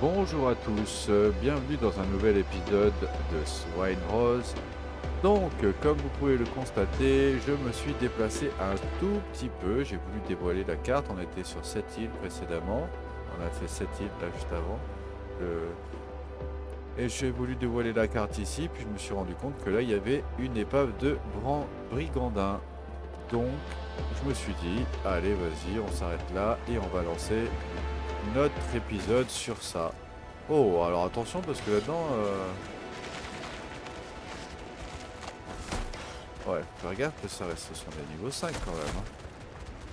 Bonjour à tous, bienvenue dans un nouvel épisode de Swine Rose. Donc, comme vous pouvez le constater, je me suis déplacé un tout petit peu. J'ai voulu dévoiler la carte. On était sur cette île précédemment. On a fait cette île là juste avant. Et j'ai voulu dévoiler la carte ici. Puis je me suis rendu compte que là, il y avait une épave de brigandins. Donc, je me suis dit, allez, vas-y, on s'arrête là et on va lancer notre épisode sur ça. Oh, alors attention parce que là-dedans, ouais, faut faire gaffe que ça reste, ce sont des niveaux 5 quand même.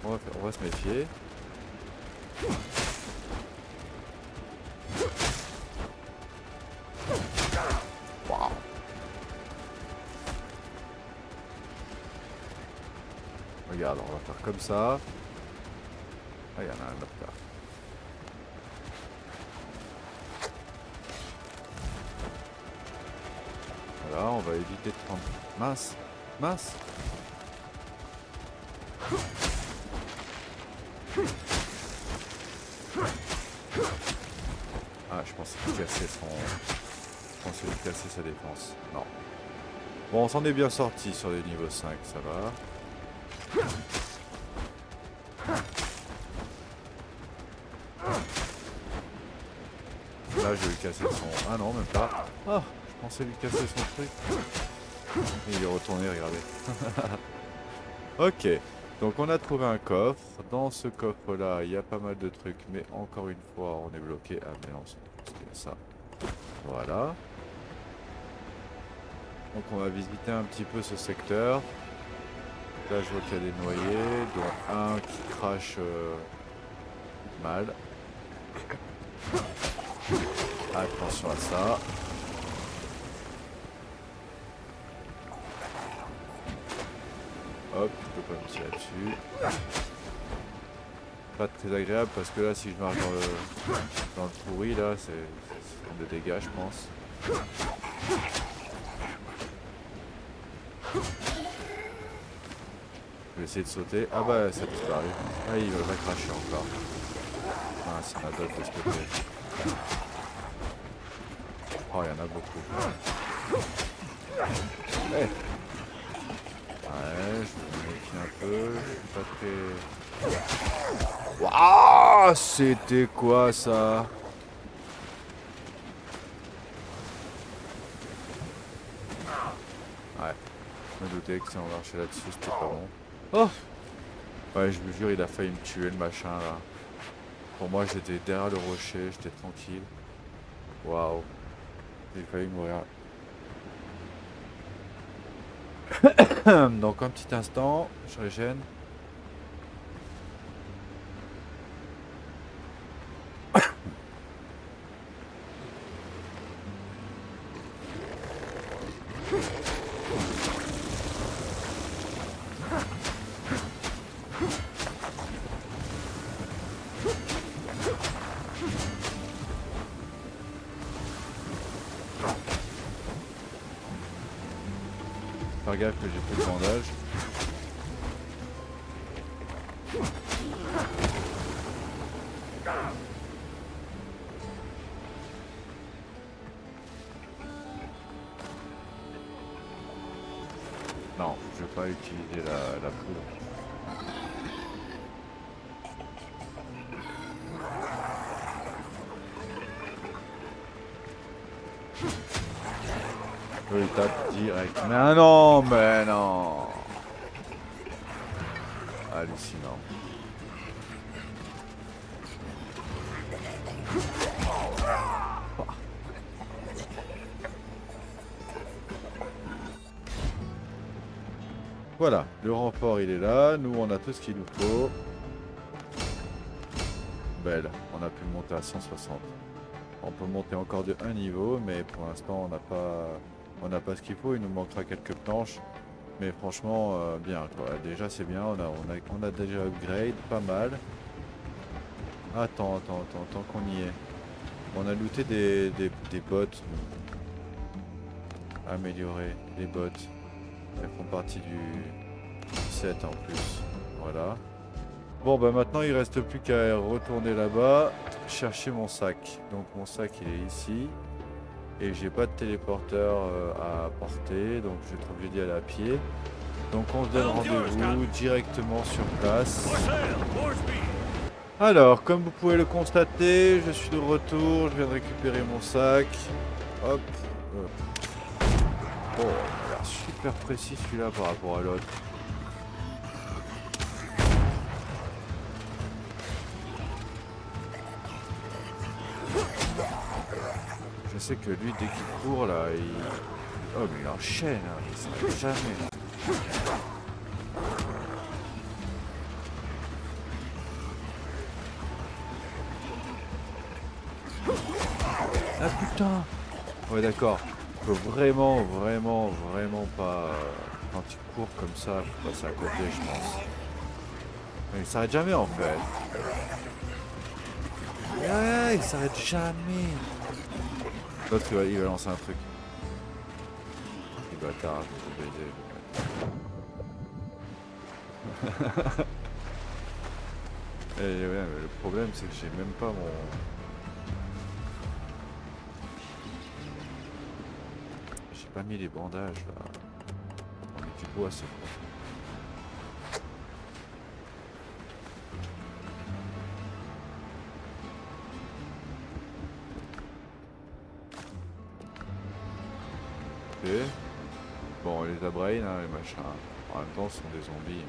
Hein. On va se méfier. Waouh. Regarde, on va faire comme ça. Ah, il y en a un autre là. Voilà, on va éviter de prendre... Mince, mince. Ah, je pensais qu'il cassait son... Je pensais qu'il cassait sa défense. Non. Bon, on s'en est bien sorti sur les niveaux 5, ça va. Là, je vais lui casser son... Ah non, même pas. Ah, je pensais lui casser son truc. Et il est retourné, regardez. Ok, donc on a trouvé un coffre. Dans ce coffre-là, il y a pas mal de trucs, mais encore une fois, on est bloqué. Ah, mais non, c'est ça. Voilà. Donc on va visiter un petit peu ce secteur. Là, je vois qu'il y a des noyés, dont un qui crache mal. Attention à ça. Hop, je peux pas me tirer dessus. Pas très agréable parce que là, si je marche dans le pourri, là, c'est de dégâts, je pense. Je vais essayer de sauter. Ah bah, ça a disparu. Ah, il va cracher encore. Ah, c'est un d'autres de ce côté. Oh, il y en a beaucoup. Ouais. Ouais, je me méfie un peu. Je suis pas très... Waouh, c'était quoi ça? Ouais, je me doutais que si on marchait là-dessus, c'était pas bon. Oh! Ouais, je me jure, il a failli me tuer le machin là. Pour moi, j'étais derrière le rocher, j'étais tranquille. Waouh, j'ai failli mourir. Donc, un petit instant, je régène. Faire gaffe que j'ai plus de bandage. Non, je vais pas utiliser la poudre. Je il tape direct. Mais non, mais non. Hallucinant. Voilà, le renfort il est là, nous on a tout ce qu'il nous faut. Belle, on a pu monter à 160. On peut monter encore de un niveau, mais pour l'instant on n'a pas ce qu'il faut, il nous manquera quelques planches. Mais franchement, bien quoi, déjà c'est bien, on a déjà upgrade, pas mal. Attends, tant qu'on y est. On a looté des bottes. Améliorer les bottes. Elles font partie du set en plus. Voilà. Bon bah maintenant il reste plus qu'à retourner là-bas chercher mon sac. Donc mon sac il est ici. Et j'ai pas de téléporteur à porter. Donc je vais être obligé d'y aller à pied. Donc on se donne rendez-vous directement sur place. Alors, comme vous pouvez le constater, je suis de retour. Je viens de récupérer mon sac. Hop. Oh, il a l'air super précis celui-là par rapport à l'autre. Je sais que lui, dès qu'il court là, il... Oh mais il enchaîne, hein, il s'arrête jamais. Ah putain. Ouais d'accord. Faut vraiment pas... quand il court comme ça, faut passer à côté je pense. Mais il s'arrête jamais en fait. Ouais, il s'arrête jamais. L'autre il va lancer un truc. Les bâtards, je vais baiser. Et ouais, mais le problème c'est que j'ai même pas mon... J'ai pas mis les bandages là. On met du bois c'est quoi. Ok. Bon, les abraïs, hein, les machins, en même temps, ce sont des zombies.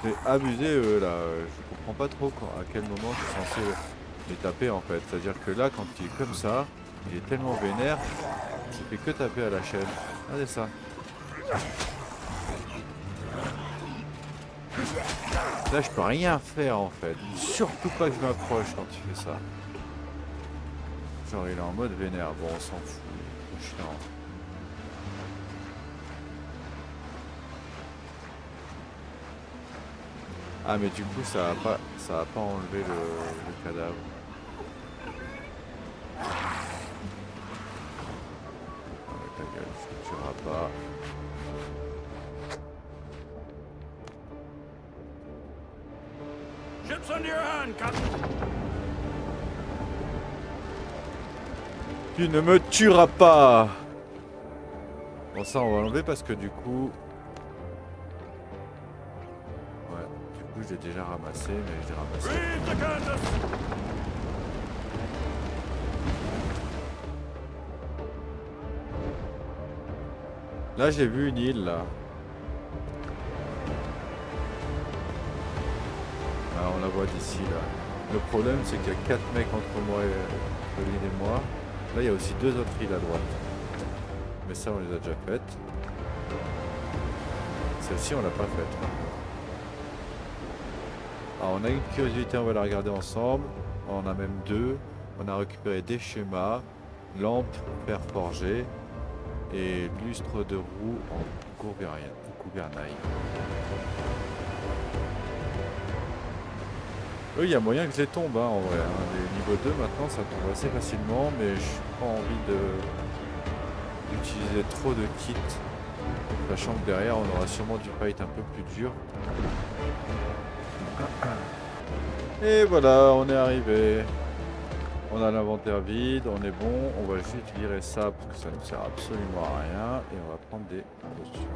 C'est abusé eux là, je comprends pas trop à quel moment je suis censé les taper en fait. C'est-à-dire que là, quand il est comme ça, il est tellement vénère, il fait que taper à la chaîne. Regardez ça. Là je peux rien faire en fait. Surtout pas que je m'approche quand il fait ça. Genre il est en mode vénère. Bon on s'en fout. C'est trop chiant. Ah mais du coup ça a pas enlevé le cadavre. Non mais ta gueule, ça ne tuera pas. Tu ne me tueras pas. Bon ça on va l'enlever parce que du coup... Ouais, du coup je l'ai déjà ramassé, mais je l'ai ramassé. Là j'ai vu une île là. Ah, on la voit d'ici là. Le problème c'est qu'il y a 4 mecs entre moi et l'île et moi. Là il y a aussi 2 autres îles à droite. Mais ça on les a déjà faites. Celle-ci on l'a pas faite. Alors on a une curiosité, on va la regarder ensemble. On en a même 2. On a récupéré des schémas, lampe, fer forgé et lustre de roue en gouvernail. Eux, il y a moyen que je les tombe hein, en vrai. Hein. Les niveaux 2 maintenant ça tombe assez facilement, mais je n'ai pas envie d'utiliser trop de kits. Sachant que derrière on aura sûrement du fight un peu plus dur. Et voilà, on est arrivé. On a l'inventaire vide, on est bon. On va juste virer ça parce que ça ne sert absolument à rien. Et on va prendre des potions.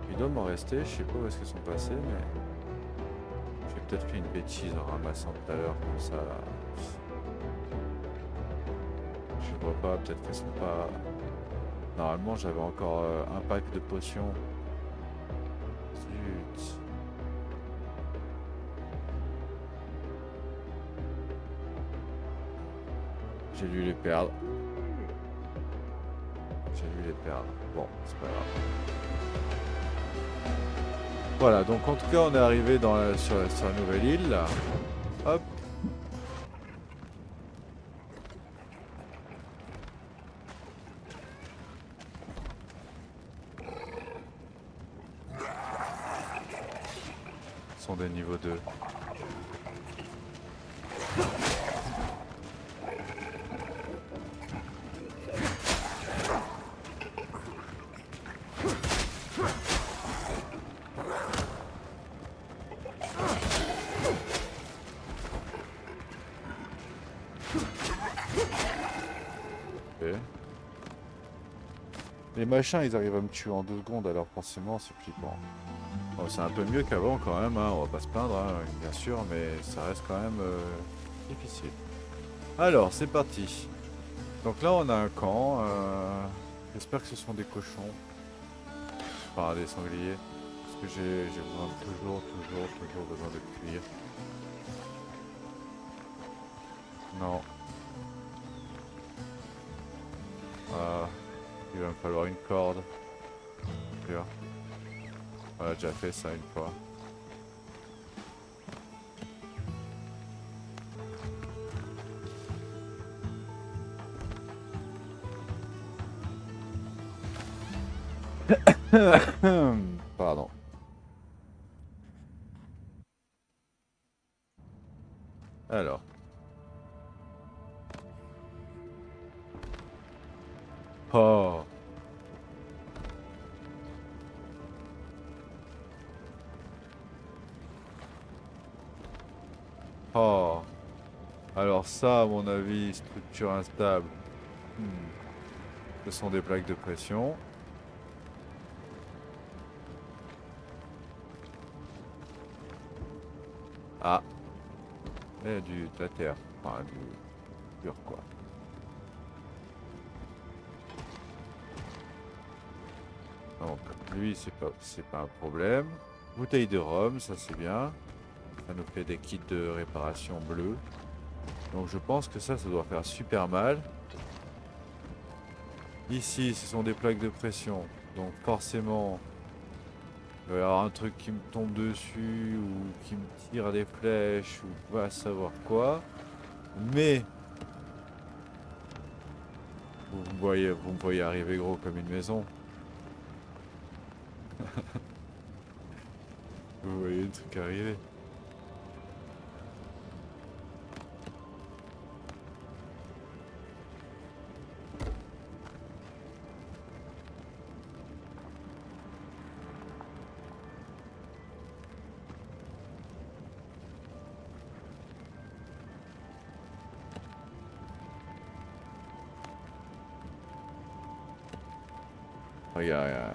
Il doit m'en rester, je sais pas où est-ce qu'elles sont passées, mais... J'ai peut-être fait une bêtise en ramassant tout à l'heure comme ça. Je vois pas, peut-être qu'elles sont pas... Normalement j'avais encore un pack de potions. Zut. J'ai dû les perdre. Bon, c'est pas grave. Voilà, donc en tout cas on est arrivé sur la nouvelle île là. Hop. Ce sont des niveaux 2. Les machins, ils arrivent à me tuer en 2 secondes, alors forcément, c'est flippant. Bon, c'est un peu mieux qu'avant quand même, hein, on va pas se plaindre, hein, bien sûr, mais ça reste quand même difficile. Alors, c'est parti. Donc là, on a un camp. J'espère que ce sont des cochons. Enfin, des sangliers. Parce que j'ai besoin toujours besoin de cuire. Non. Il va me falloir une corde. Sûr. On a déjà fait ça une fois. Pardon. Alors. Oh. Oh. Alors ça, à mon avis, structure instable. Ce sont des plaques de pression. Ah. Il y a de la terre. Enfin, du dur, quoi. Donc, lui, c'est pas un problème. Bouteille de rhum, ça c'est bien. Ça nous fait des kits de réparation bleus. Donc je pense que ça doit faire super mal. Ici, ce sont des plaques de pression. Donc forcément, il va y avoir un truc qui me tombe dessus ou qui me tire des flèches ou va savoir quoi. Mais vous me voyez arriver gros comme une maison. Vous voyez le truc arriver. Regarde, regarde.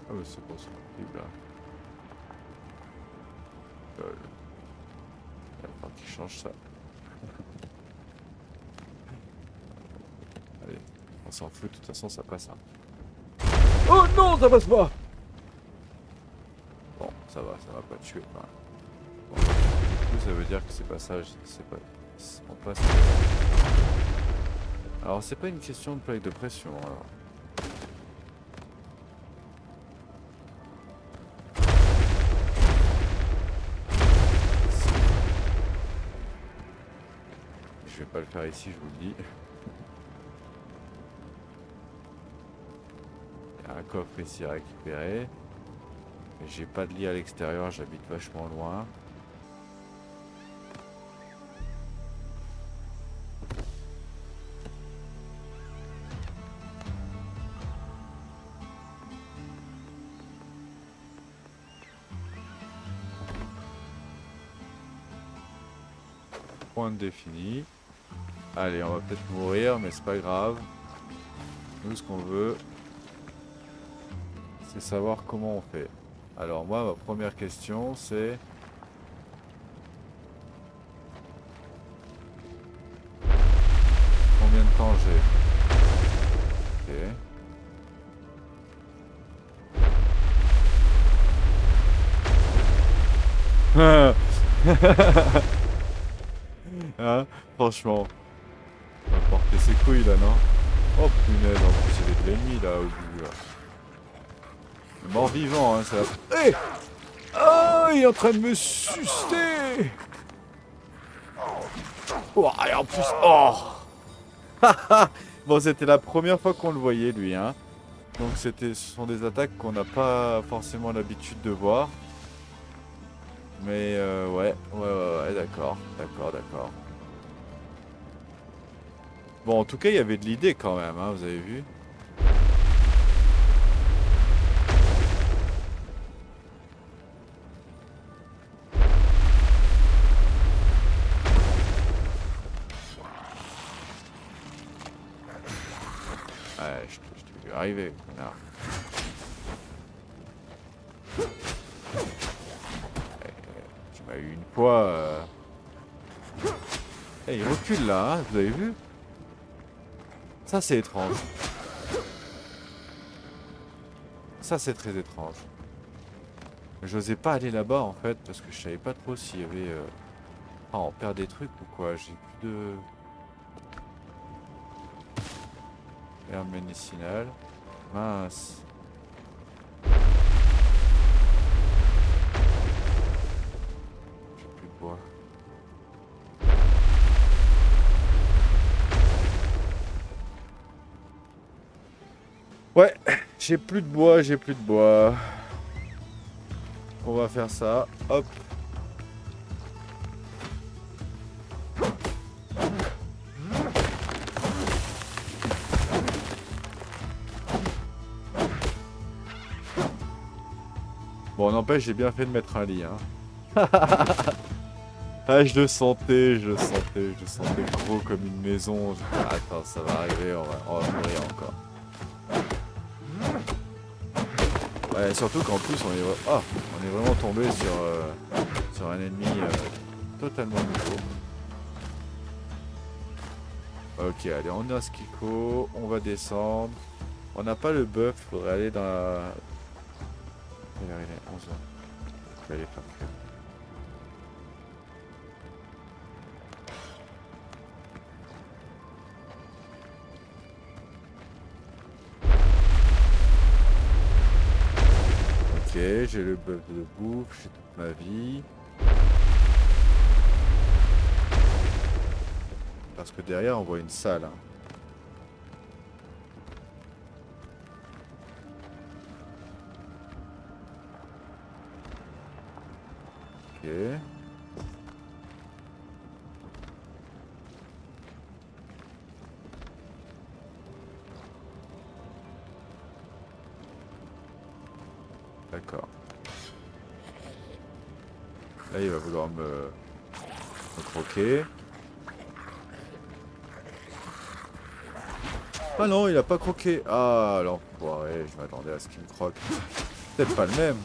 Ah mais c'est constructible là. Il va falloir qu'il change ça. Allez, on s'en fout, de toute façon ça passe. Hein. Oh non, ça passe pas. Bon, ça va pas tuer. Enfin, bon. Du coup, ça veut dire que ces passages, c'est pas... On passe... Alors, c'est pas une question de plaque de pression, alors. Je vais pas le faire ici, je vous le dis. Il y a un coffre ici à récupérer. Mais j'ai pas de lit à l'extérieur, j'habite vachement loin. Point défini. Allez, on va peut-être mourir, mais c'est pas grave. Nous, ce qu'on veut, c'est savoir comment on fait. Alors moi, ma première question, c'est... Combien de temps j'ai? Ok. Hein, franchement. On va porter ses couilles là, non? Oh punaise, en plus il y avait de l'ennemi là au bout là. Mort vivant, hein, ça. Hé! Oh, il est en train de me sucer! Oh, et en plus. Oh! Bon, c'était la première fois qu'on le voyait lui, hein. Donc ce sont des attaques qu'on n'a pas forcément l'habitude de voir. Mais ouais, d'accord. Bon, en tout cas, il y avait de l'idée quand même, hein, vous avez vu. arriver, connard. Tu m'as eu une fois. Il recule là, hein, vous avez vu? Ça c'est étrange. Ça c'est très étrange. J'osais pas aller là-bas en fait parce que je savais pas trop s'il y avait... Ah, on perd des trucs ou quoi? J'ai plus de... Herbe médicinale. Mince. J'ai plus de bois. Ouais, j'ai plus de bois, j'ai plus de bois. On va faire ça. Hop. Bon, n'empêche, j'ai bien fait de mettre un lit. Hein. Ah, je le sentais gros comme une maison. Attends, ça va arriver, on va mourir encore. Ouais, surtout qu'en plus, on est vraiment tombé sur un ennemi totalement nouveau. Ok, allez, on a ce qu'il faut, on va descendre. On n'a pas le buff, faudrait aller dans la... Quelle heure il est? 11h. Je vais aller faire cuire. Ok, j'ai le buff de bouffe, j'ai toute ma vie. Parce que derrière, on voit une salle. Hein. Ok. D'accord. Là, il va vouloir me croquer. Ah non, il a pas croqué. Ah, l'enfoiré, je m'attendais à ce qu'il me croque. Peut-être pas le même.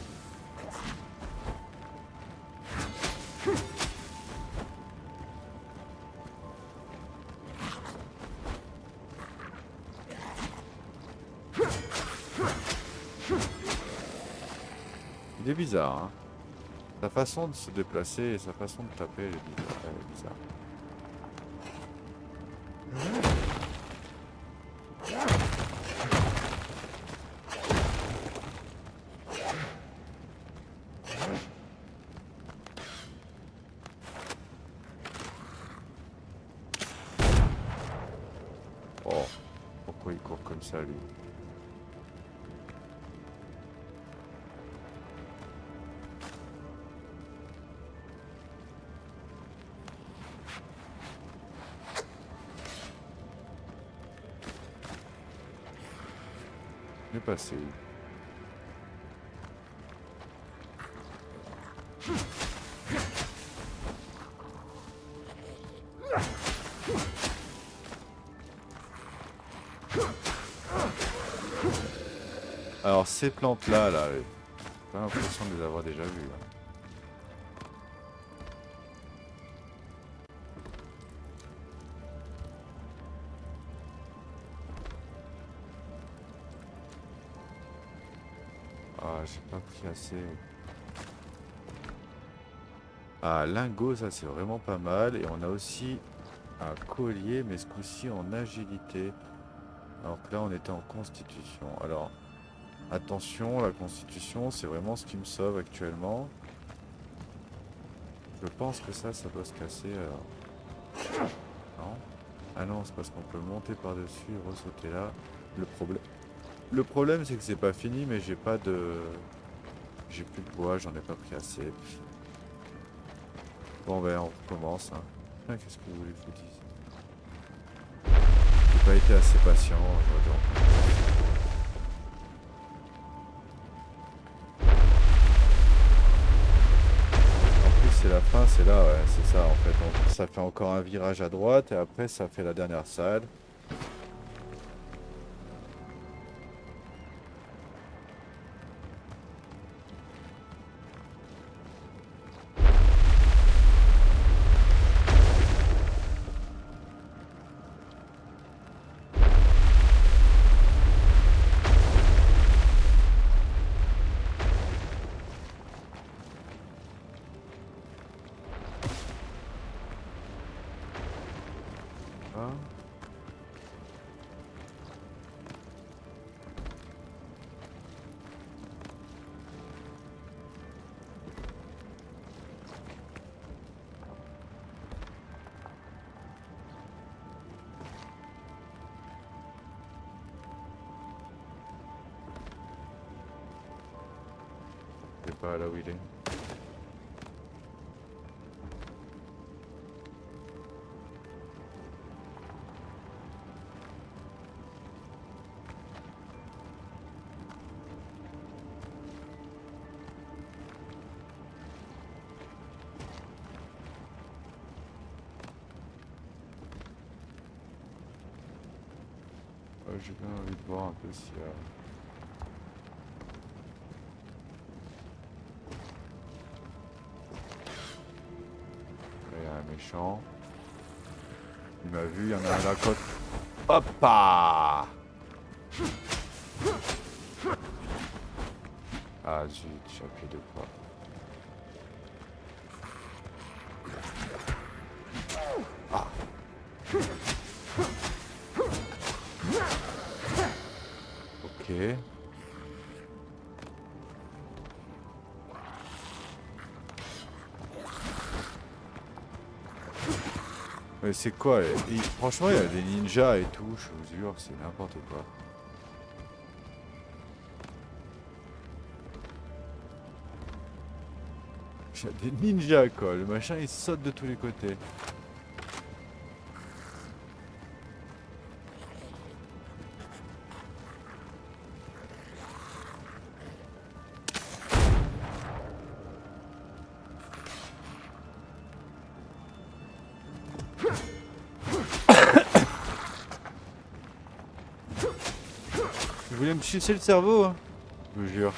Il est bizarre, hein. Sa façon de se déplacer et sa façon de taper, elle est bizarre. Oh, pourquoi il court comme ça, lui? Il est passé où? Alors ces plantes là, j'ai pas l'impression de les avoir déjà vues. Là. Ah, j'ai pas pris assez. Ah, lingot, ça c'est vraiment pas mal. Et on a aussi un collier, mais ce coup-ci en agilité. Alors que là on était en constitution. Alors attention, la constitution c'est vraiment ce qui me sauve actuellement. Je pense que ça doit se casser. Alors... Non. Ah non, c'est parce qu'on peut monter par-dessus et ressauter là. Le problème c'est que c'est pas fini, mais j'ai pas de... J'ai plus de bois, j'en ai pas pris assez. Bon ben on recommence. Hein. Ah, qu'est-ce que vous voulez que je vous dise? J'ai pas été assez patient, j'aurais dû en prendre. C'est la fin, c'est là, ouais, c'est ça en fait. Ça fait encore un virage à droite et après ça fait la dernière salle. pas. Je sais pas là où il est. J'ai bien envie de voir un peu s'il y a... Il y a un méchant. Il m'a vu, il y en a un à la côte. Hop ah zut, j'ai appuyé deux fois. Ah. Ok. Mais c'est quoi franchement, il y a des ninjas et tout, je vous jure, c'est n'importe quoi. Il y a des ninjas quoi, le machin il saute de tous les côtés. Il voulait me sucer le cerveau, hein. Je vous jure.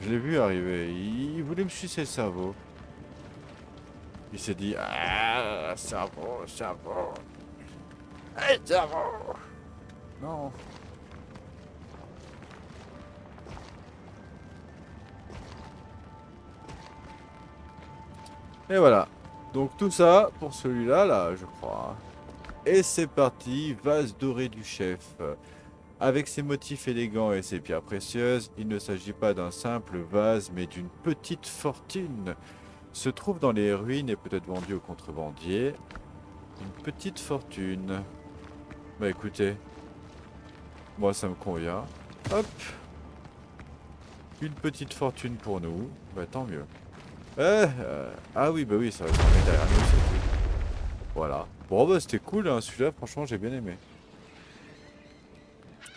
Je l'ai vu arriver, il voulait me sucer le cerveau. Il s'est dit, ah, cerveau, cerveau. Hey, cerveau. Non. Et voilà. Donc tout ça pour celui-là, là, je crois. Et c'est parti, vase doré du chef. Avec ses motifs élégants et ses pierres précieuses, il ne s'agit pas d'un simple vase, mais d'une petite fortune. Se trouve dans les ruines et peut être vendu aux contrebandiers. Une petite fortune. Bah écoutez, moi ça me convient. Hop. Une petite fortune pour nous. Bah tant mieux. Ah oui, bah oui, ça va se mettre derrière nous, c'est tout. Voilà. Bon bah c'était cool, hein, celui-là, franchement j'ai bien aimé.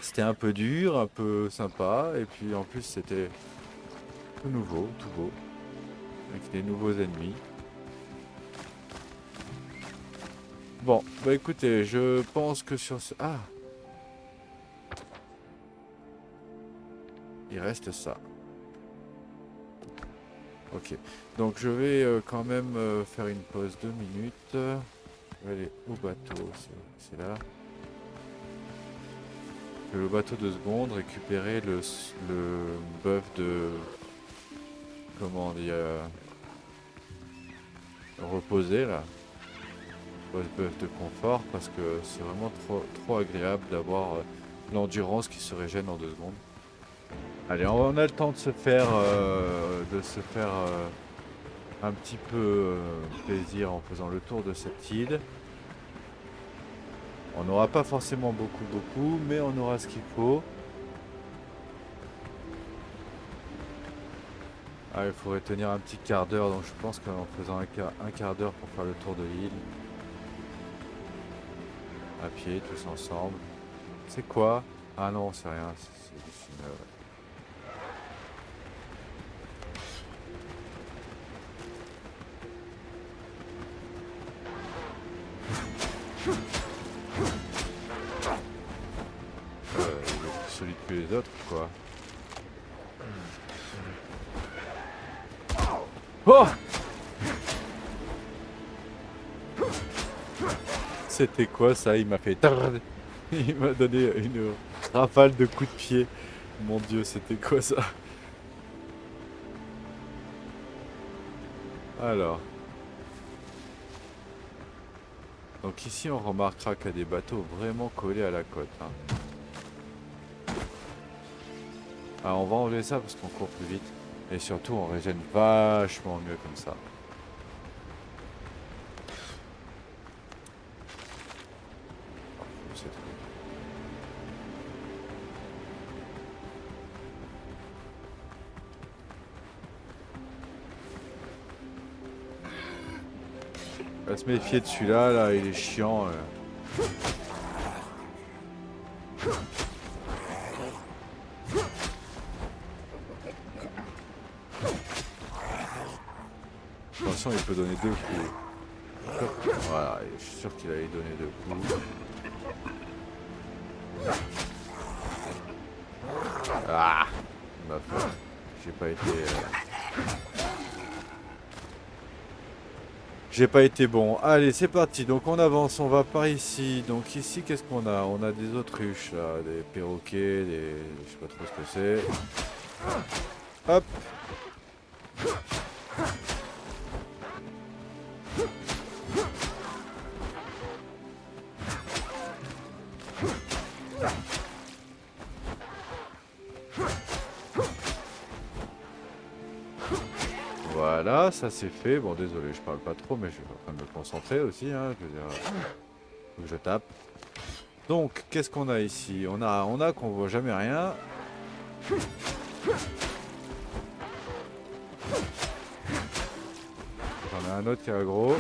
C'était un peu dur, un peu sympa, et puis en plus c'était tout nouveau, tout beau. Avec des nouveaux ennemis. Bon, bah écoutez, je pense que sur ce... Ah! Il reste ça. Ok. Donc je vais quand même faire une pause 2 minutes. Je vais aller au bateau, c'est là. Le bateau 2 secondes, récupérer le bœuf de... Comment dire... reposer là. Bœuf de confort, parce que c'est vraiment trop agréable d'avoir l'endurance qui se régène en 2 secondes. Allez, on a le temps de se faire, un petit peu plaisir en faisant le tour de cette île. On n'aura pas forcément beaucoup, mais on aura ce qu'il faut. Ah, il faudrait tenir un petit quart d'heure, donc je pense qu'en faisant un quart d'heure pour faire le tour de l'île. À pied, tous ensemble. C'est quoi? Ah non, c'est rien, c'est du cinéma, ouais. Il est plus solide que les autres, quoi. Oh! C'était quoi ça? Il m'a fait... Il m'a donné une rafale de coups de pied. Mon Dieu, c'était quoi ça? Alors. Donc ici on remarquera qu'il y a des bateaux vraiment collés à la côte. Hein. Alors on va enlever ça parce qu'on court plus vite. Et surtout on régène vachement mieux comme ça. C'est tout. On va se méfier de celui-là, là, il est chiant. Attention, il peut donner 2 coups. Voilà, je suis sûr qu'il allait donner 2 coups. Ah, ma faute. J'ai pas été... J'ai pas été bon. Allez, c'est parti. Donc on avance, on va par ici. Donc ici, qu'est-ce qu'on a? On a des autruches là, des perroquets, des... Je sais pas trop ce que c'est. Hop. Voilà, ça c'est fait. Bon, désolé, je parle pas trop, mais je suis en train de me concentrer aussi. Hein, je veux dire, faut que je tape. Donc, qu'est-ce qu'on a ici? On a qu'on voit jamais rien. J'en ai un autre qui est gros.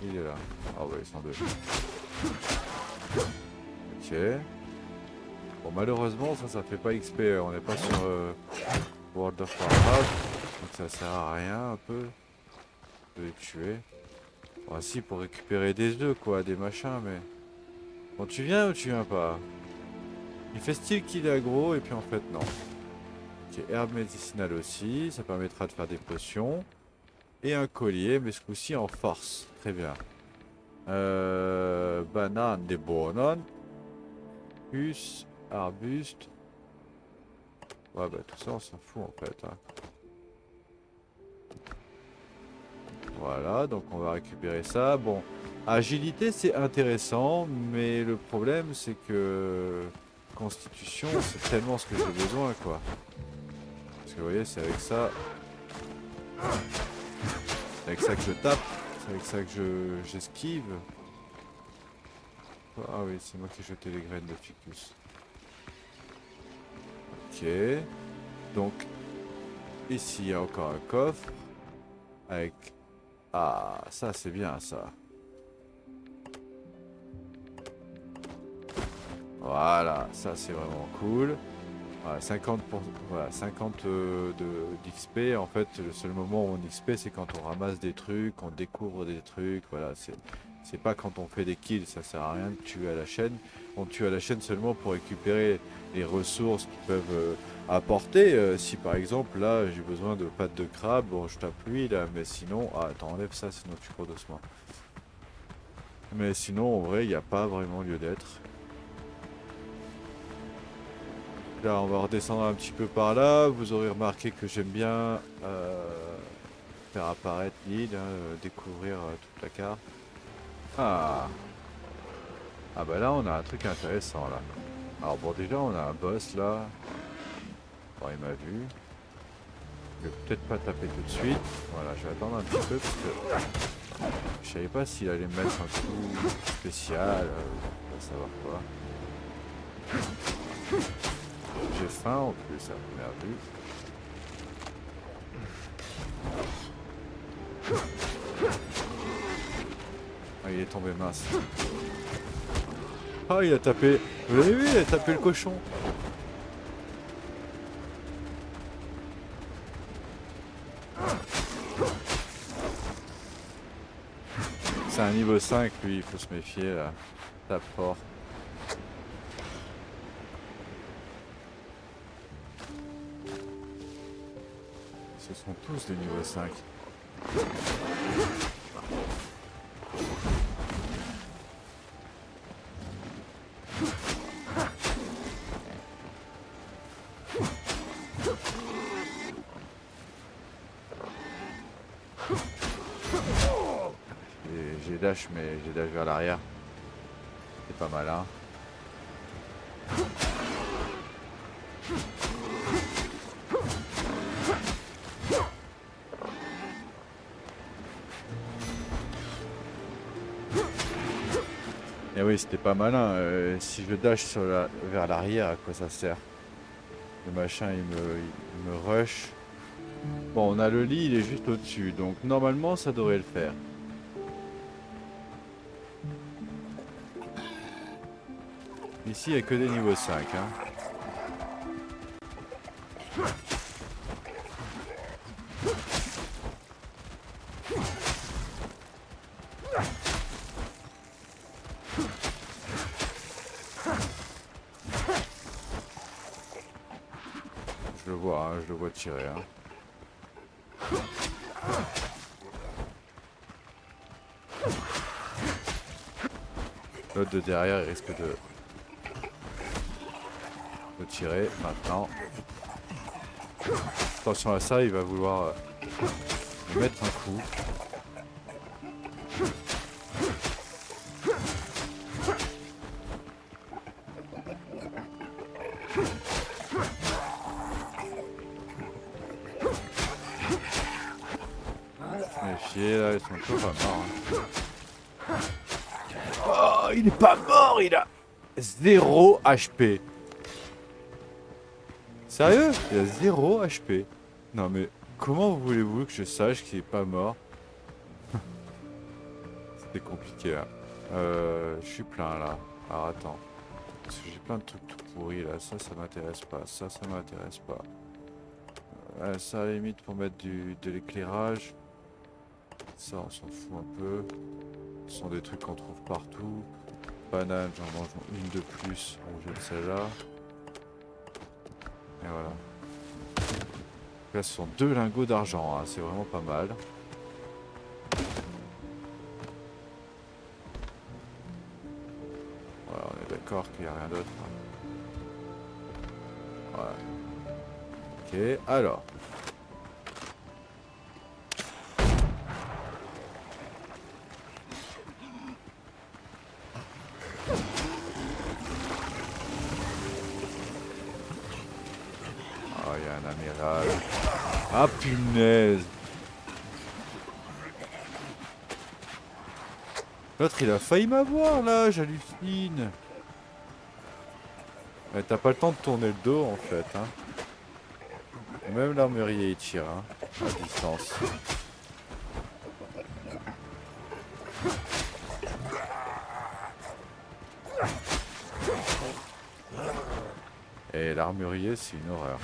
Il est là. Ah ouais, ils sont deux. Ok. Bon, malheureusement, ça fait pas XP. On n'est pas sur World of Warcraft. Donc ça sert à rien un peu de les tuer. Bon, si, pour récupérer des œufs, quoi, des machins, mais... Bon, tu viens ou tu viens pas? Il fait style qu'il est aggro, et puis en fait, non. Ok, herbe médicinale aussi, ça permettra de faire des potions. Et un collier, mais ce coup-ci en force. Très bien. Banane, des bananes. Puce, arbuste. Ouais, bah tout ça, on s'en fout en fait. Hein. Voilà, donc on va récupérer ça. Bon, agilité, c'est intéressant, mais le problème, c'est que constitution, c'est tellement ce que j'ai besoin, quoi. Parce que vous voyez, c'est avec ça... C'est avec ça que je tape. C'est avec ça que j'esquive. Ah oui, c'est moi qui ai jeté les graines de ficus. Ok. Donc, ici, il y a encore un coffre. Avec... Ah, ça, c'est bien, ça. Voilà, ça, c'est vraiment cool. Voilà, 50 d'XP. En fait, le seul moment où on XP, c'est quand on ramasse des trucs, on découvre des trucs. Voilà, c'est pas quand on fait des kills, ça sert à rien de tuer à la chaîne. On tue à la chaîne seulement pour récupérer les ressources qui peuvent apporter. Si par exemple, là, j'ai besoin de pâtes de crabe, bon, je tape lui là, mais sinon... Ah, attends, enlève ça, sinon tu cours doucement. Mais sinon, en vrai, il n'y a pas vraiment lieu d'être. Là, on va redescendre un petit peu par là. Vous aurez remarqué que j'aime bien faire apparaître l'île, hein, découvrir toute la carte. Ah. Ah bah là, on a un truc intéressant là. Alors bon, déjà, on a un boss là. Bon, il m'a vu. Je vais peut-être pas taper tout de suite. Voilà, je vais attendre un petit peu parce que je savais pas s'il allait me mettre un coup spécial. On va savoir quoi. J'ai faim en plus, à première vue. Ah, il est tombé mince. Ah, il a tapé. Vous l'avez vu, il a tapé le cochon. C'est un niveau 5, lui, il faut se méfier là. Tape fort. Ce sont tous des niveaux 5. J'ai dash, mais j'ai dash vers l'arrière. C'est pas mal, hein. Et oui, c'était pas malin. Si je dash vers l'arrière, à quoi ça sert? Le machin, il me rush. Bon, on a le lit, il est juste au-dessus. Donc, normalement, ça devrait le faire. Ici, il n'y a que des niveaux 5. Hein. Je le vois tirer. Hein. L'autre de derrière, il risque de tirer maintenant. Attention à ça, il va vouloir lui mettre un coup. Méfier, là, ils sont toujours pas morts. Hein. Oh, il est pas mort, il a 0 HP. Sérieux? Il a 0 HP. Non mais comment voulez-vous que je sache qu'il est pas mort? C'était compliqué là. Je suis plein là. Alors attends. Parce que j'ai plein de trucs tout pourris là. Ça m'intéresse pas. Ça m'intéresse pas. Ça à la limite pour mettre de l'éclairage. Ça on s'en fout un peu. Ce sont des trucs qu'on trouve partout. Banane, j'en mange une de plus. On jette celle-là. Et voilà. Là ce sont 2 lingots d'argent. Hein. C'est vraiment pas mal. Voilà, on est d'accord qu'il n'y a rien d'autre. Voilà. Ok, alors. Oh, il y a un amiral. Ah, punaise. L'autre, il a failli m'avoir, là, j'hallucine. T'as pas le temps de tourner le dos, en fait. Hein. Même l'armurier, il tire, hein, à distance. Et l'armurier, c'est une horreur.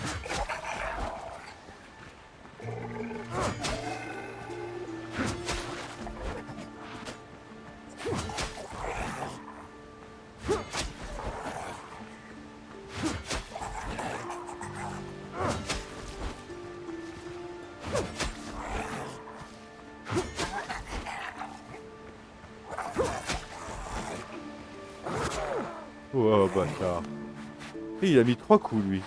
Oh, bâtard. Et il a mis 3 coups, lui.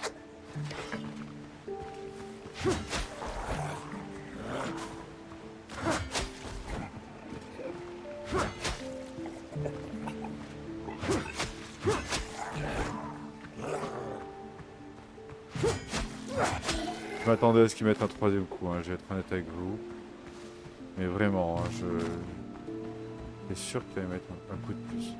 Je m'attendais à ce qu'il mette un 3e coup, hein, je vais être honnête avec vous. Mais vraiment, hein, je suis sûr qu'il allait mettre un coup de plus.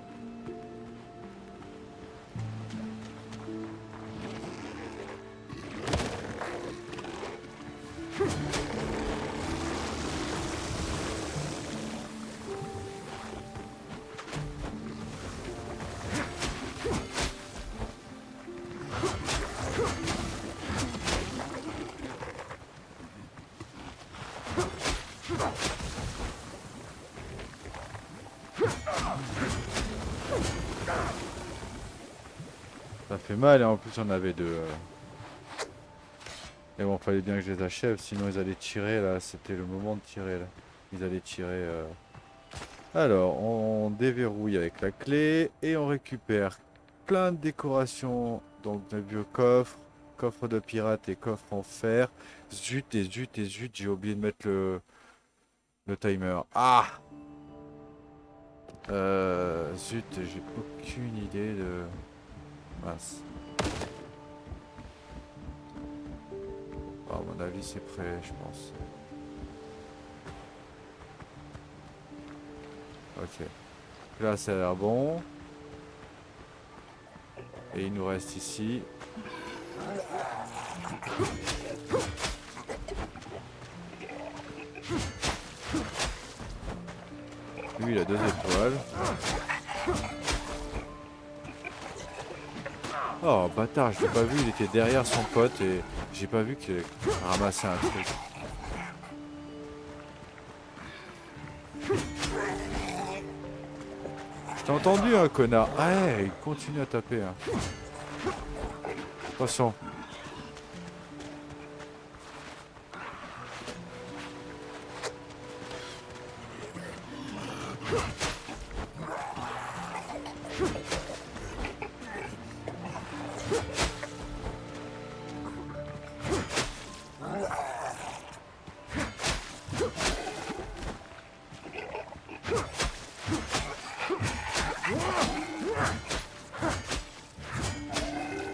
Ça fait mal et en plus on avait 2. Et bon, fallait bien que je les achève, sinon ils allaient tirer là, c'était le moment de tirer là. Ils allaient tirer. Alors, on déverrouille avec la clé et on récupère plein de décorations, donc de vieux coffres, coffre de pirate et coffre en fer. Zut et zut et zut, j'ai oublié de mettre le timer. Ah! Zut, j'ai aucune idée de... Mince. À mon avis, c'est prêt, je pense. Ok. Là, ça a l'air bon. Et il nous reste ici. Lui, il a 2 étoiles. Oh, bâtard, je l'ai pas vu, il était derrière son pote et j'ai pas vu qu'il ramassait un truc. Je t'ai entendu, hein, connard. Ah, ouais, il continue à taper. Hein. Attention.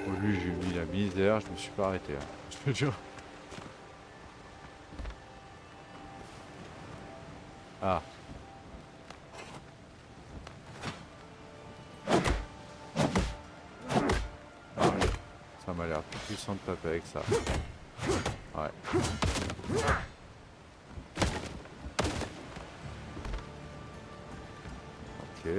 Oh, lui, j'ai mis la misère, je me suis pas arrêté. Hein. Je te jure. Ah. Ah, ça m'a l'air plus puissant de taper avec ça. Ouais. Ok.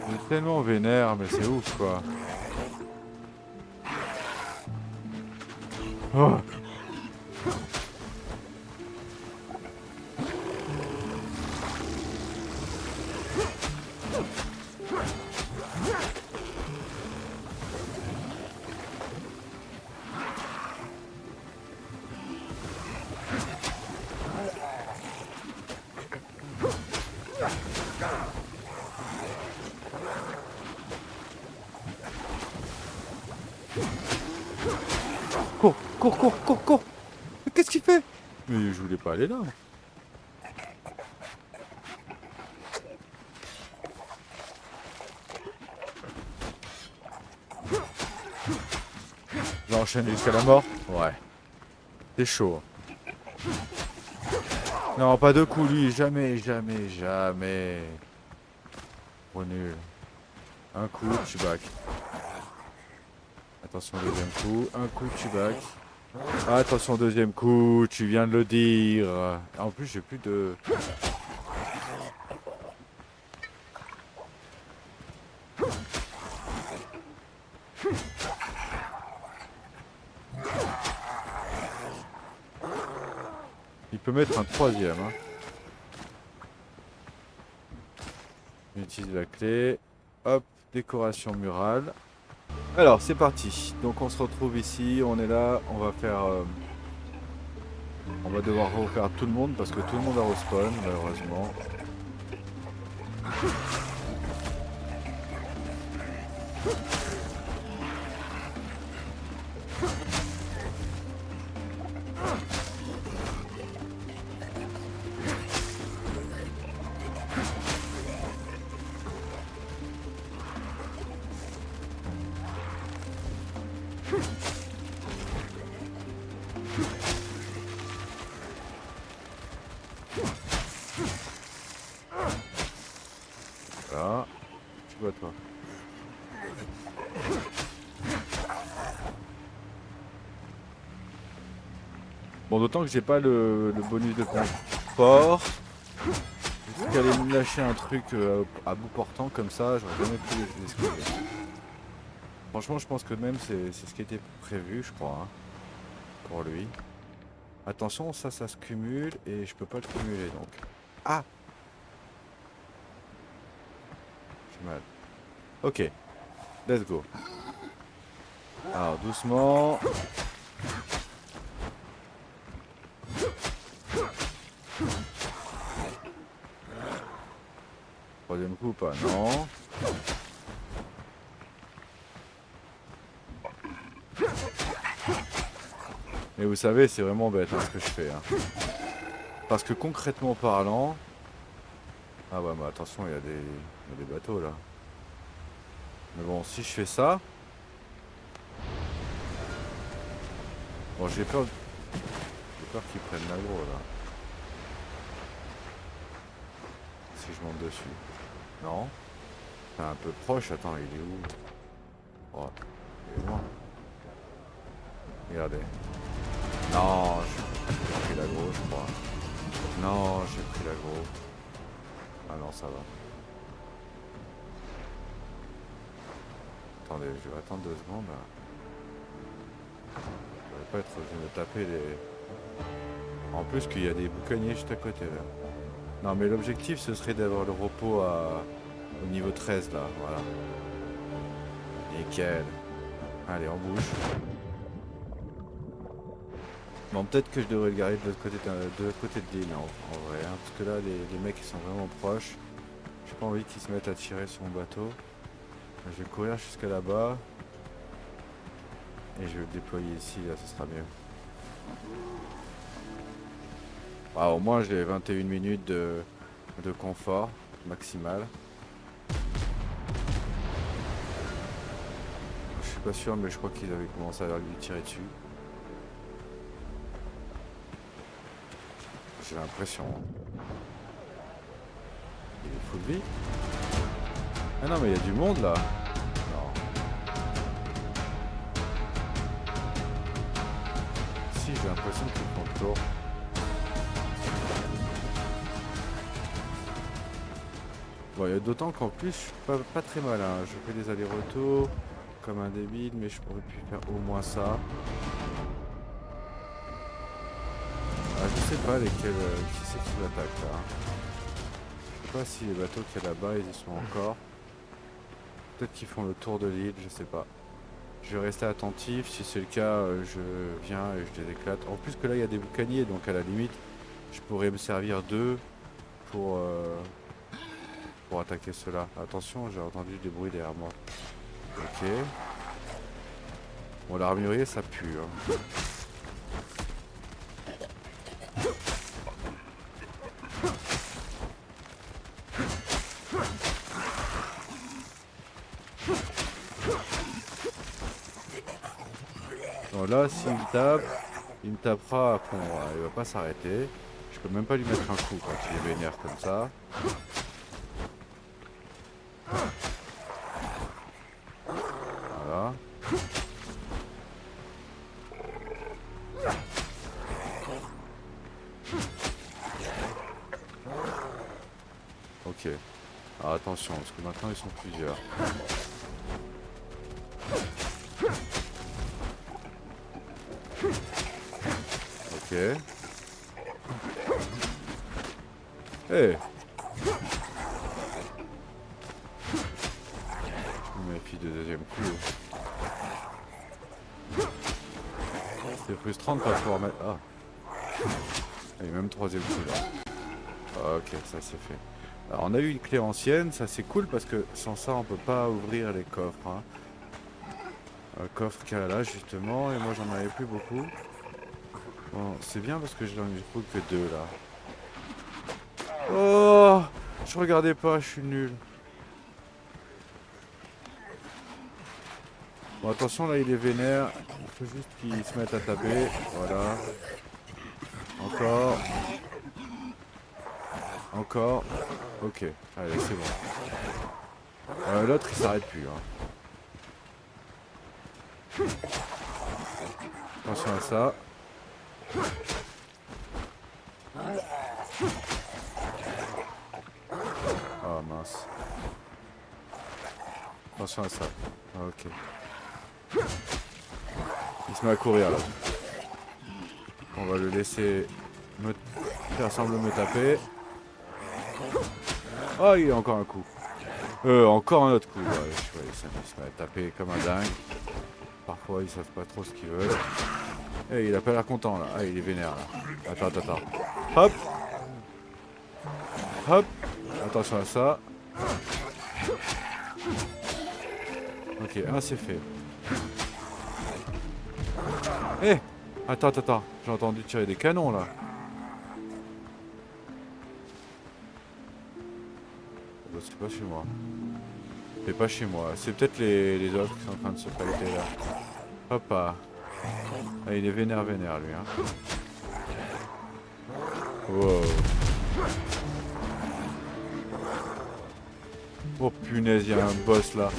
Il est tellement vénère, mais c'est ouf quoi. Oh. Cours, cours, cours, cours, cours. Mais qu'est-ce qu'il fait? Mais je voulais pas aller là. J'enchaîne jusqu'à la mort. Ouais. C'est chaud. Non, pas de coups, lui. Jamais, jamais, jamais. Trop nul. Un coup, tu back. Attention, deuxième coup. Un coup, tu back. Attention, deuxième coup. Tu viens de le dire. En plus, j'ai plus de... Il peut mettre un troisième. Hein. On utilise la clé. Hop, décoration murale. Alors, c'est parti. Donc, on se retrouve ici. On est là. On va faire... on va devoir refaire tout le monde parce que tout le monde a respawn, malheureusement. Voilà. Tu vois, toi. Bon, d'autant que j'ai pas le bonus de confort. Jusqu'à aller me lâcher un truc à bout portant comme ça, j'aurais jamais pu l'esquiver. Franchement, je pense que même c'est ce qui était prévu, je crois, hein, pour lui. Attention, ça se cumule et je peux pas le cumuler donc. Ah! J'ai mal. Ok, let's go. Alors, doucement. Troisième coup ou pas? Non. Mais vous savez, c'est vraiment bête hein, ce que je fais. Hein. Parce que concrètement parlant... Ah ouais, mais attention, il y a des bateaux là. Mais bon, si je fais ça... Bon, j'ai peur qu'ils prennent l'aggro là. Si je monte dessus. Non. C'est un peu proche, attends, il est où? Oh, il est loin. Regardez. Non, j'ai pris l'aggro, je crois. Non, j'ai pris l'aggro. Ah non, ça va. Attendez, je vais attendre 2 secondes. Là. Je vais pas être obligé de me taper les... En plus qu'il y a des boucaniers juste à côté là. Non mais l'objectif ce serait d'avoir le repos au niveau 13 là, voilà. Nickel. Allez, on bouge. Bon, peut-être que je devrais le garer de l'autre côté de l'île en vrai, hein, parce que là les mecs ils sont vraiment proches. J'ai pas envie qu'ils se mettent à tirer sur mon bateau. Je vais courir jusqu'à là-bas. Et je vais le déployer ici, là ce sera mieux. Ah, au moins j'ai 21 minutes de confort maximal. Je suis pas sûr mais je crois qu'ils avaient commencé à lui tirer dessus. J'ai l'impression. Il est full vie. Ah non mais il y a du monde là. Non. Si j'ai l'impression qu'ils font le tour. Bon, il y a d'autant qu'en plus, je suis pas très mal. Hein. Je fais des allers-retours comme un débile, mais je pourrais pu faire au moins ça. Ah, je sais pas lesquels. Qui c'est qui m'attaque là. Je sais pas si les bateaux qu'il y a là-bas, ils y sont encore. Peut-être qu'ils font le tour de l'île, je sais pas. Je vais rester attentif. Si c'est le cas, je viens et je les éclate. En plus que là, il y a des boucaniers, donc à la limite, je pourrais me servir d'eux pour attaquer ceux-là. Attention, j'ai entendu des bruits derrière moi. Ok. Bon, l'armurier, ça pue. Hein. Bon, là, s'il me tape, il me tapera à fond. Il va pas s'arrêter. Je peux même pas lui mettre un coup quand il est vénère comme ça. Voilà. Ok. Alors attention, parce que maintenant ils sont plusieurs. Ok. Hey. Je me méfie de deuxième coup. C'est frustrant de pas pouvoir mettre... Ah. Et même troisième coup là. Ok, ça c'est fait. Alors on a eu une clé ancienne, ça c'est cool parce que sans ça on peut pas ouvrir les coffres. Hein. Un coffre qu'il y a là justement, et moi j'en avais plus beaucoup. Bon, c'est bien parce que j'en ai plus que 2 là. Oh, je regardais pas, je suis nul. Bon attention là il est vénère, il faut juste qu'il se mette à taper, voilà. Encore. Encore. Ok, allez c'est bon. L'autre il s'arrête plus. Hein. Attention à ça. Oh mince. Attention à ça. Ah, ok. Il se met à courir là. On va le laisser faire semblant de me taper. Oh, il y a encore un coup. Encore un autre coup. Ouais, ça se met à taper comme un dingue. Parfois ils savent pas trop ce qu'ils veulent. Et il a pas l'air content là. Ah, il est vénère là. Attends. Hop. Hop. Attention à ça. Ok, un c'est fait. Eh, attends. J'ai entendu tirer des canons là. C'est pas chez moi. C'est pas chez moi. C'est peut-être les autres qui sont en train de se fighter là. Hop là. Ah, il est vénère lui. Hein. Wow. Oh punaise, il y a un boss là.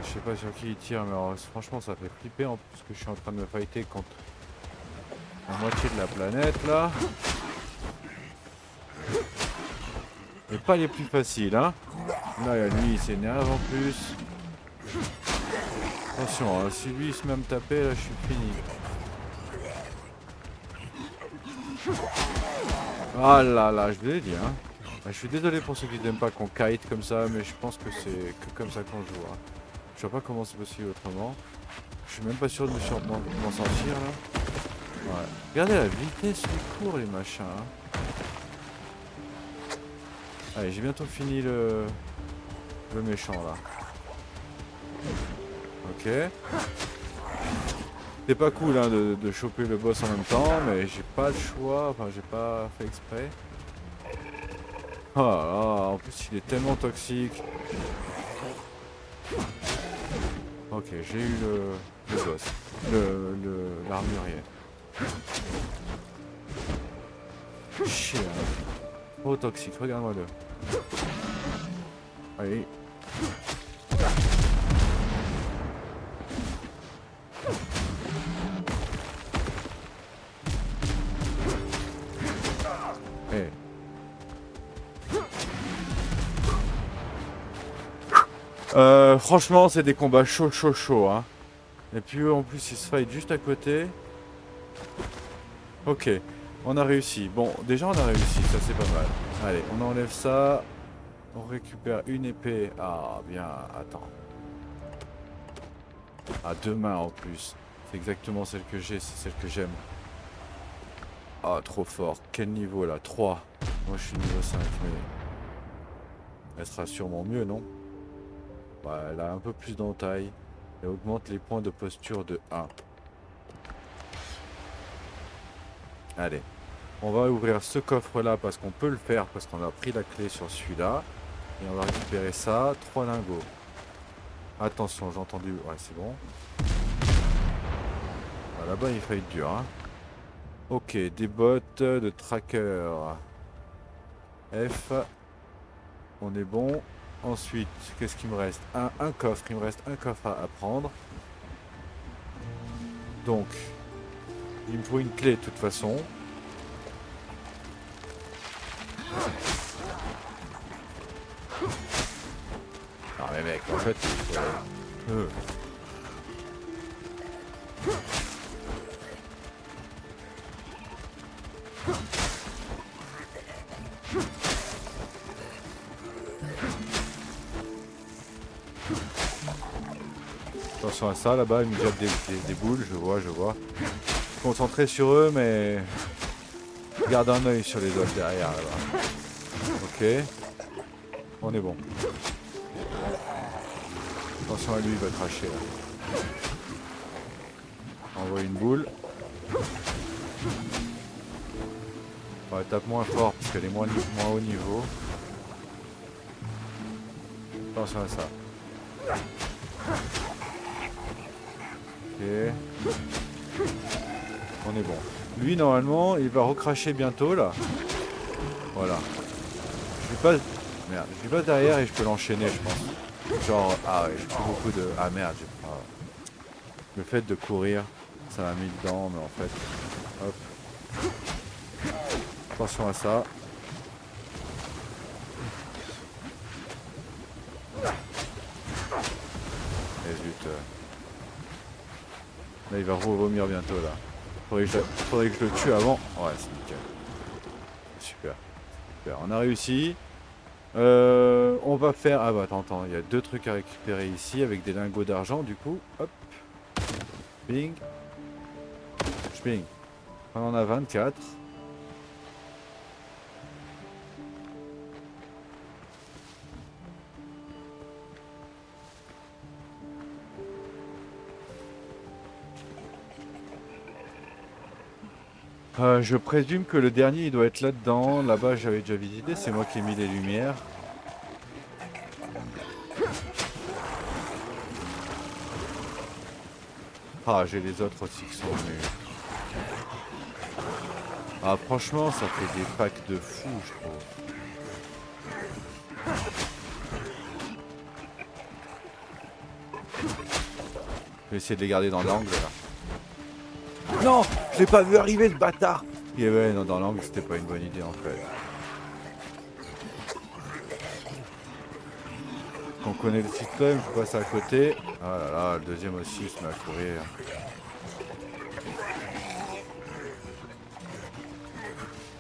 Je sais pas sur qui il tire, mais alors, franchement ça fait flipper en plus que je suis en train de me fighter contre la moitié de la planète là. Et pas les plus faciles hein. Là lui il s'énerve en plus. Attention, hein, si lui il se met à me taper là je suis fini. Ah là, je vous l'ai dit hein. Je suis désolé pour ceux qui n'aiment pas qu'on kite comme ça, mais je pense que c'est que comme ça qu'on joue. Hein. Je sais pas comment c'est possible autrement. Je suis même pas sûr de m'en sortir là. Ouais. Regardez la vitesse du cours les machins. Hein. Allez, j'ai bientôt fini le méchant là. Ok. C'est pas cool hein, de choper le boss en même temps, mais j'ai pas le choix, enfin j'ai pas fait exprès. Oh là là, en plus il est tellement toxique. Ok, j'ai eu le boss, l'armurier. Chien. Oh toxique, regarde-moi-le. Allez. Hey. Franchement, c'est des combats chaud, hein. Et puis en plus, ils se fight juste à côté. Ok, on a réussi. Bon, déjà on a réussi, ça c'est pas mal. Allez, on enlève ça. On récupère une épée. Ah, bien, attends. Ah, 2 mains en plus. C'est exactement celle que j'ai, c'est celle que j'aime. Ah, trop fort. Quel niveau là? 3. Moi je suis niveau 5, mais... Elle sera sûrement mieux, non? Bah, elle a un peu plus d'entaille. Et augmente les points de posture de 1. Allez. On va ouvrir ce coffre là parce qu'on peut le faire. Parce qu'on a pris la clé sur celui-là. Et on va récupérer ça. 3 lingots. Attention, j'ai entendu... Ouais, c'est bon. Ah, là-bas, il faut être dur, hein. Ok, des bottes de tracker. F. On est bon. Ensuite, qu'est-ce qu'il me reste? Un coffre. Il me reste un coffre à prendre. Donc, il me faut une clé de toute façon. Non mais mec, en fait, il faut... Attention à ça, là-bas, il me jette des boules, je vois. Je suis concentré sur eux, mais... Garde un œil sur les autres derrière, là-bas. Ok. On est bon. Attention à lui, il va cracher, là. Envoie une boule. Ouais, tape moins fort, parce qu'elle est moins haut niveau. Attention à ça. Ok. On est bon. Lui, normalement, il va recracher bientôt, là. Voilà. Je lui passe... Merde, je lui passe derrière et je peux l'enchaîner, je pense. Genre, ah ouais, j'ai pris beaucoup de... Ah merde, j'ai pas... Le fait de courir, ça m'a mis dedans, mais en fait... Hop. Attention à ça. Et zut. Là, il va vomir bientôt, là. Faudrait que je le tue avant. Ouais, c'est nickel. Super. Super. On a réussi. On va faire... Ah bah attends, il y a 2 trucs à récupérer ici avec des lingots d'argent, du coup. Hop. Bing. Bing. On en a 24. Je présume que le dernier il doit être là-dedans. Là-bas j'avais déjà visité, c'est moi qui ai mis les lumières. Ah, j'ai les autres aussi qui sont venus. Ah, franchement, ça fait des packs de fous, je trouve. Je vais essayer de les garder dans l'angle là. Non, je l'ai pas vu arriver le bâtard. Et ouais, non, dans l'angle, c'était pas une bonne idée en fait. On connaît le système, je passe à côté. Ah là là, le deuxième aussi il se met à courir.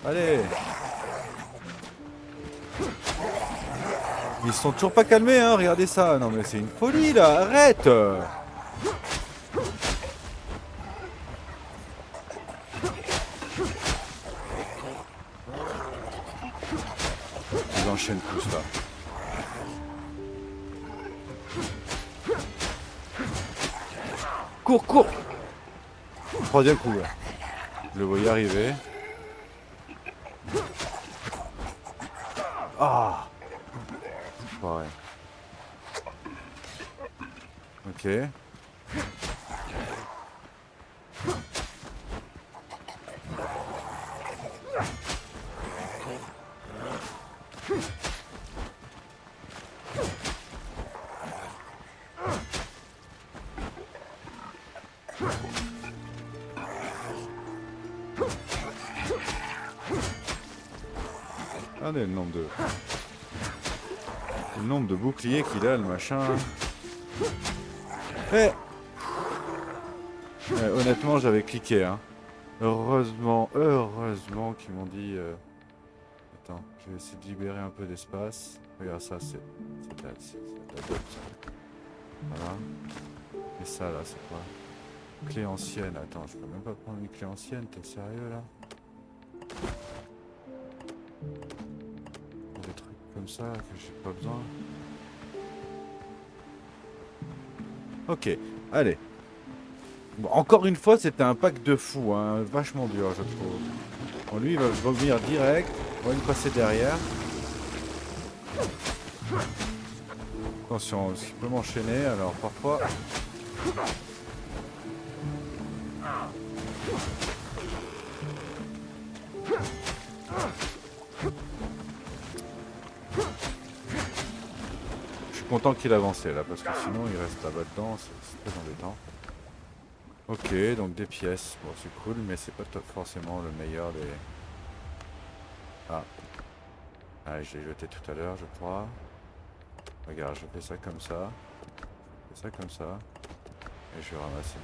Allez. Ils se sont toujours pas calmés, hein, regardez ça. Non mais c'est une folie là, arrête. Ils enchaînent tous là. Cours, cours. Troisième coup là. Je le voyais arriver. Ah. Ouais. Ok. Regardez le nombre de boucliers qu'il a, le machin. Eh honnêtement, j'avais cliqué, hein. Heureusement qu'ils m'ont dit... Attends, je vais essayer de libérer un peu d'espace. Regarde ça, c'est de la dope, ça. Voilà. Et ça, là, c'est quoi? Clé ancienne. Attends, je peux même pas prendre une clé ancienne, t'es sérieux, là? Des trucs comme ça que j'ai pas besoin. Ok, allez. Bon, encore une fois, c'était un pack de fou, hein, vachement dur, je trouve. Bon, lui, il va vomir direct. On va lui passer derrière. Attention, il peut m'enchaîner, alors parfois... Je suis content qu'il avance là, parce que sinon il reste là-bas dedans, c'est très embêtant. Ok, donc des pièces, bon c'est cool, mais c'est pas forcément le meilleur des... Ah, je l'ai jeté tout à l'heure, je crois. Regarde, je fais ça comme ça. Je fais ça comme ça. Et je vais ramasser.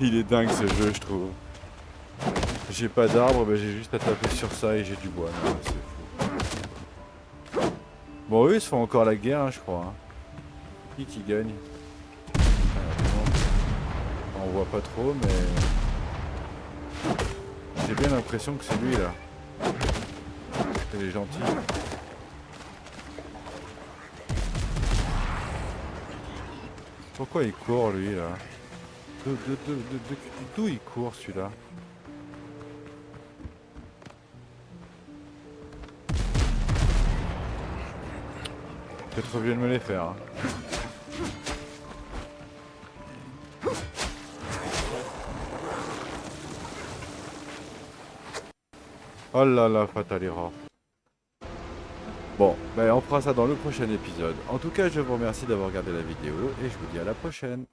Il est dingue ce jeu, je trouve. J'ai pas d'arbre, mais j'ai juste à taper sur ça et j'ai du bois. Non, c'est fou. Bon, eux ils se font encore la guerre, hein, je crois. Hein. Qui gagne? On voit pas trop, mais j'ai bien l'impression que c'est lui là. Il est gentil. Pourquoi il court lui là? D'où il court celui-là? Peut-être bien de me les faire. Hein. Oh là là, Fatalera. Bon, ben on fera ça dans le prochain épisode. En tout cas, je vous remercie d'avoir regardé la vidéo et je vous dis à la prochaine.